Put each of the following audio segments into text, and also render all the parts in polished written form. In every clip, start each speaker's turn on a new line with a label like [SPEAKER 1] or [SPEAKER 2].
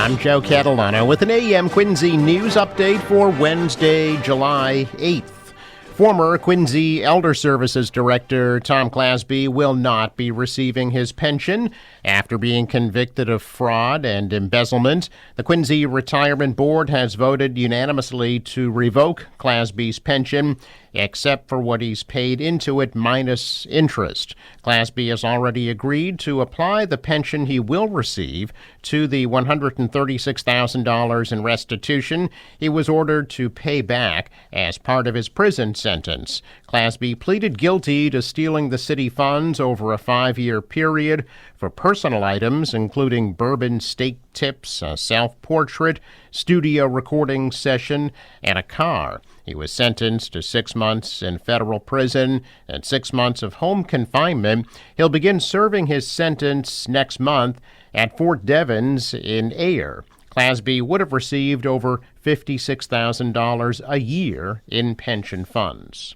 [SPEAKER 1] I'm Joe Catalano with an AM Quincy news update for Wednesday, July 8th. Former Quincy Elder Services Director Tom Clasby will not be receiving his pension after being convicted of fraud and embezzlement. The Quincy Retirement Board has voted unanimously to revoke Clasby's pension, except for what he's paid into it minus interest. Clasby has already agreed to apply the pension he will receive to the $136,000 in restitution he was ordered to pay back as part of his prison sentence. Clasby pleaded guilty to stealing the city funds over a 5-year period for personal items, including bourbon steak tips, a self-portrait, studio recording session, and a car. He was sentenced to 6 months in federal prison and 6 months of home confinement. He'll begin serving his sentence next month at Fort Devens in Ayer. Clasby would have received over $56,000 a year in pension funds.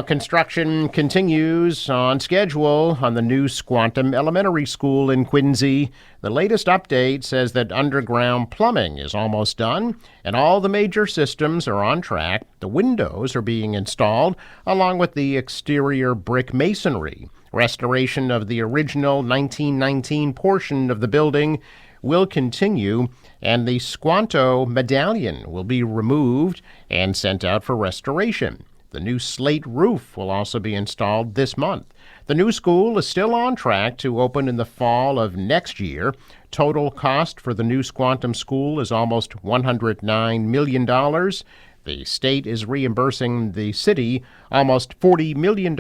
[SPEAKER 1] Construction continues on schedule on the new Squantum Elementary School in Quincy. The latest update says that underground plumbing is almost done, and all the major systems are on track. The windows are being installed, along with the exterior brick masonry. Restoration of the original 1919 portion of the building will continue, and the Squanto medallion will be removed and sent out for restoration. The new slate roof will also be installed this month. The new school is still on track to open in the fall of next year. Total cost for the new Squantum school is almost $109 million. The state is reimbursing the city almost $40 million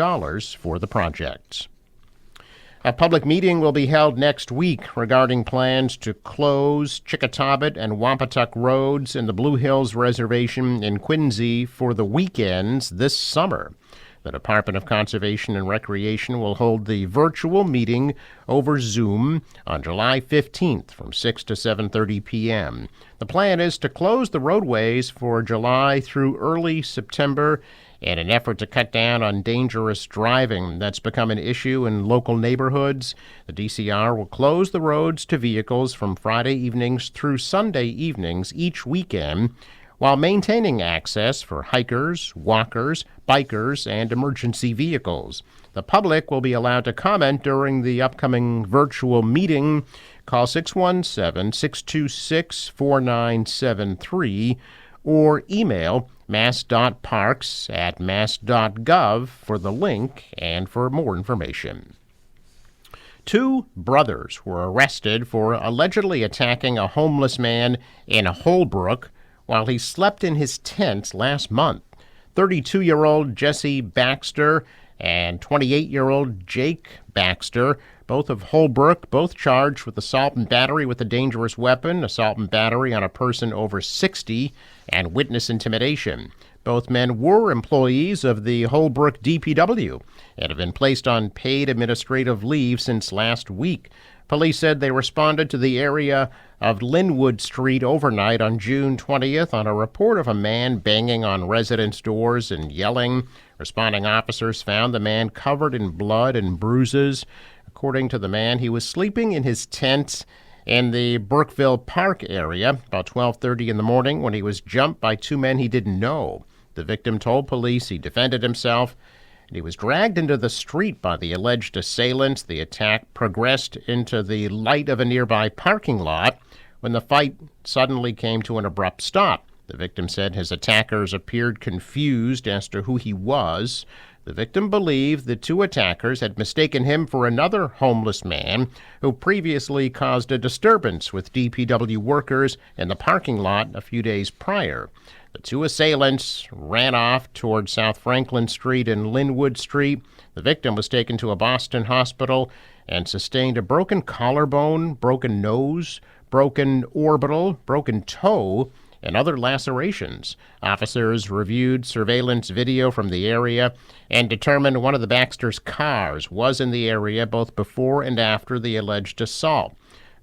[SPEAKER 1] for the project. A public meeting will be held next week regarding plans to close Chickatobit and Wampatuck roads in the Blue Hills Reservation in Quincy for the weekends this summer. The Department of Conservation and Recreation will hold the virtual meeting over Zoom on July 15th from 6 to 7:30 p.m. The plan is to close the roadways for July through early September in an effort to cut down on dangerous driving that's become an issue in local neighborhoods. The DCR will close the roads to vehicles from Friday evenings through Sunday evenings each weekend, while maintaining access for hikers, walkers, bikers, and emergency vehicles. The public will be allowed to comment during the upcoming virtual meeting. Call 617-626-4973 or email mass.parks@mass.gov for the link and for more information. 2 brothers were arrested for allegedly attacking a homeless man in Holbrook while he slept in his tent last month. 32-year-old Jesse Baxter and 28-year-old Jake Baxter, both of Holbrook, both charged with assault and battery with a dangerous weapon, assault and battery on a person over 60, and witness intimidation. Both men were employees of the Holbrook DPW and have been placed on paid administrative leave since last week. Police said they responded to the area of Linwood Street overnight on June 20th on a report of a man banging on residents' doors and yelling. Responding officers found the man covered in blood and bruises. According to the man, he was sleeping in his tent in the Brookville Park area about 12:30 in the morning when he was jumped by 2 men he didn't know. The victim told police he defended himself, and he was dragged into the street by the alleged assailants. The attack progressed into the light of a nearby parking lot when the fight suddenly came to an abrupt stop. The victim said his attackers appeared confused as to who he was. The victim believed the 2 attackers had mistaken him for another homeless man who previously caused a disturbance with DPW workers in the parking lot a few days prior. The 2 assailants ran off toward South Franklin Street and Linwood Street. The victim was taken to a Boston hospital and sustained a broken collarbone, broken nose, broken orbital, broken toe, and other lacerations. Officers reviewed surveillance video from the area and determined one of the Baxter's cars was in the area both before and after the alleged assault.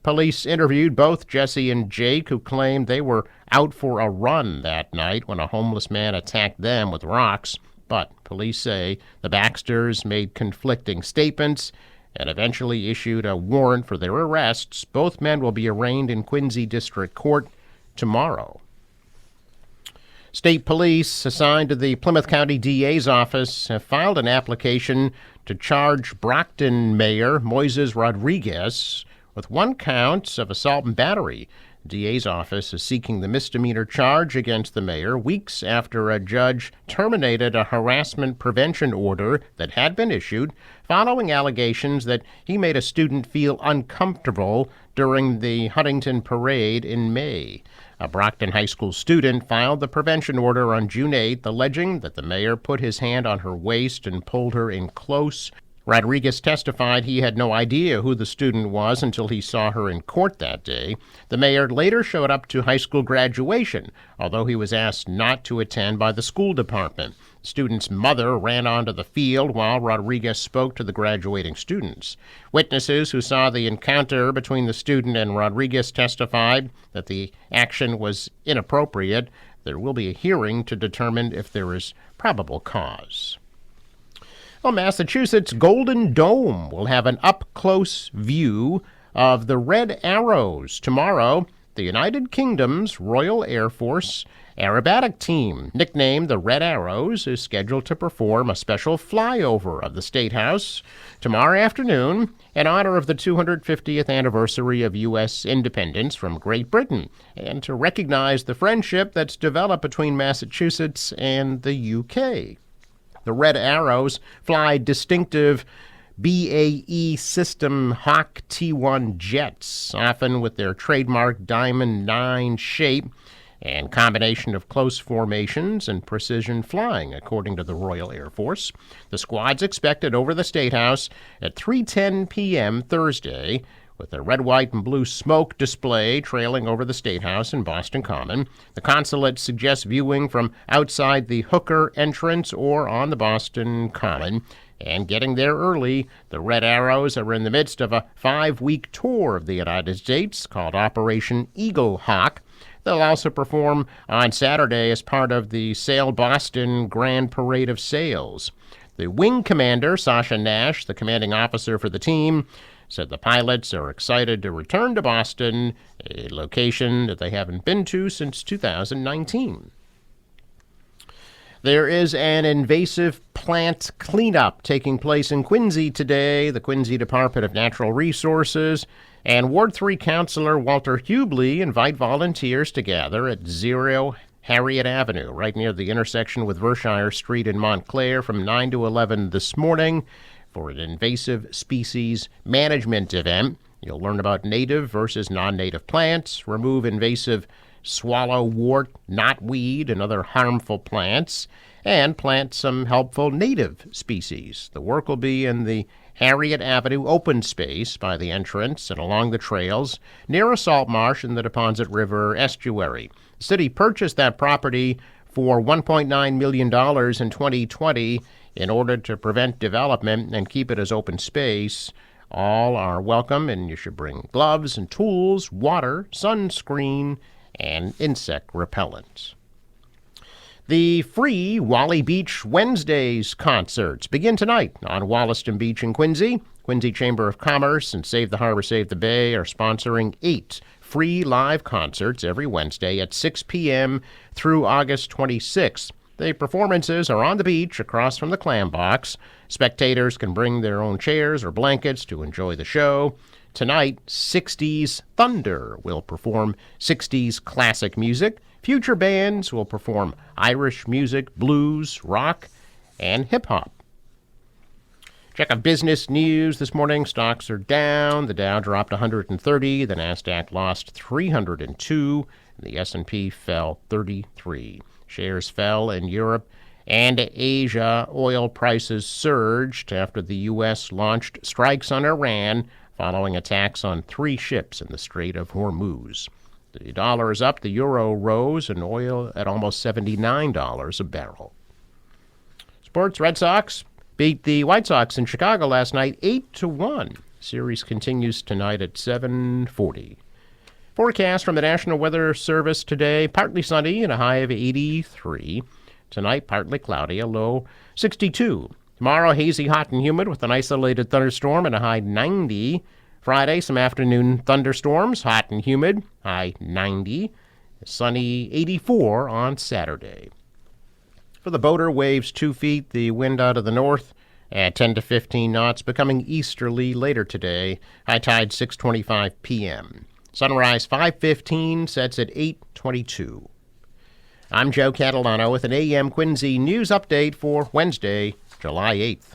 [SPEAKER 1] Police interviewed both Jesse and Jake, who claimed they were out for a run that night when a homeless man attacked them with rocks. But police say the Baxters made conflicting statements and eventually issued a warrant for their arrests. Both men will be arraigned in Quincy District Court tomorrow. State police assigned to the Plymouth County DA's office have filed an application to charge Brockton Mayor Moises Rodriguez with 1 count of assault and battery. The DA's office is seeking the misdemeanor charge against the mayor weeks after a judge terminated a harassment prevention order that had been issued following allegations that he made a student feel uncomfortable during the Huntington Parade in May. A Brockton High School student filed the prevention order on June 8th, alleging that the mayor put his hand on her waist and pulled her in close. Rodriguez testified he had no idea who the student was until he saw her in court that day. The mayor later showed up to high school graduation, although he was asked not to attend by the school department. The student's mother ran onto the field while Rodriguez spoke to the graduating students. Witnesses who saw the encounter between the student and Rodriguez testified that the action was inappropriate. There will be a hearing to determine if there is probable cause. Well, Massachusetts Golden Dome will have an up-close view of the Red Arrows tomorrow. The United Kingdom's Royal Air Force aerobatic team, nicknamed the Red Arrows, is scheduled to perform a special flyover of the State House tomorrow afternoon in honor of the 250th anniversary of U.S. independence from Great Britain and to recognize the friendship that's developed between Massachusetts and the U.K. The Red Arrows fly distinctive BAE System Hawk T-1 jets, often with their trademark Diamond 9 shape and combination of close formations and precision flying, according to the Royal Air Force. The squad's expected over the State House at 3:10 p.m. Thursday, with a red, white, and blue smoke display trailing over the State House in Boston Common. The consulate suggests viewing from outside the Hooker entrance or on the Boston Common. And getting there early, the Red Arrows are in the midst of a 5-week tour of the United States called Operation Eagle Hawk. They'll also perform on Saturday as part of the Sail Boston Grand Parade of Sails. The wing commander, Sasha Nash, the commanding officer for the team, said the pilots are excited to return to Boston, a location that they haven't been to since 2019. There is an invasive plant cleanup taking place in Quincy today. The Quincy Department of Natural Resources and Ward 3 Councilor Walter Hubley invite volunteers to gather at 0 Harriet Avenue, right near the intersection with Vershire Street in Montclair, from 9 to 11 this morning for an invasive species management event. You'll learn about native versus non-native plants, remove invasive swallowwort, knotweed, and other harmful plants, and plant some helpful native species. The work will be in the Harriet Avenue open space by the entrance and along the trails near a salt marsh in the Neponset River estuary. The city purchased that property for $1.9 million in 2020 in order to prevent development and keep it as open space. All are welcome, and you should bring gloves and tools, water, sunscreen, and insect repellent. The free Wally Beach Wednesdays concerts begin tonight on Wollaston Beach in Quincy. Quincy Chamber of Commerce and Save the Harbor, Save the Bay are sponsoring 8 free live concerts every Wednesday at 6 p.m. through August 26th. The performances are on the beach across from the Clam Box. Spectators can bring their own chairs or blankets to enjoy the show. Tonight, 60s Thunder will perform 60s classic music. Future bands will perform Irish music, blues, rock, and hip-hop. Check out business news this morning. Stocks are down. The Dow dropped 130. The Nasdaq lost 302. And the S&P fell 33. Shares fell in Europe and Asia. Oil prices surged after the U.S. launched strikes on Iran following attacks on 3 ships in the Strait of Hormuz. The dollar is up, the euro rose, and oil at almost $79 a barrel. Sports, Red Sox beat the White Sox in Chicago last night 8-1. Series continues tonight at 7:40. Forecast from the National Weather Service today, partly sunny and a high of 83. Tonight, partly cloudy, a low 62. Tomorrow, hazy, hot, and humid with an isolated thunderstorm and a high 90. Friday, some afternoon thunderstorms, hot and humid, high 90. Sunny 84 on Saturday. For the boater, waves 2 feet, the wind out of the north at 10 to 15 knots, becoming easterly later today. High tide 6:25 p.m. Sunrise 5:15, sets at 8:22. I'm Joe Catalano with an AM Quincy news update for Wednesday, July 8th.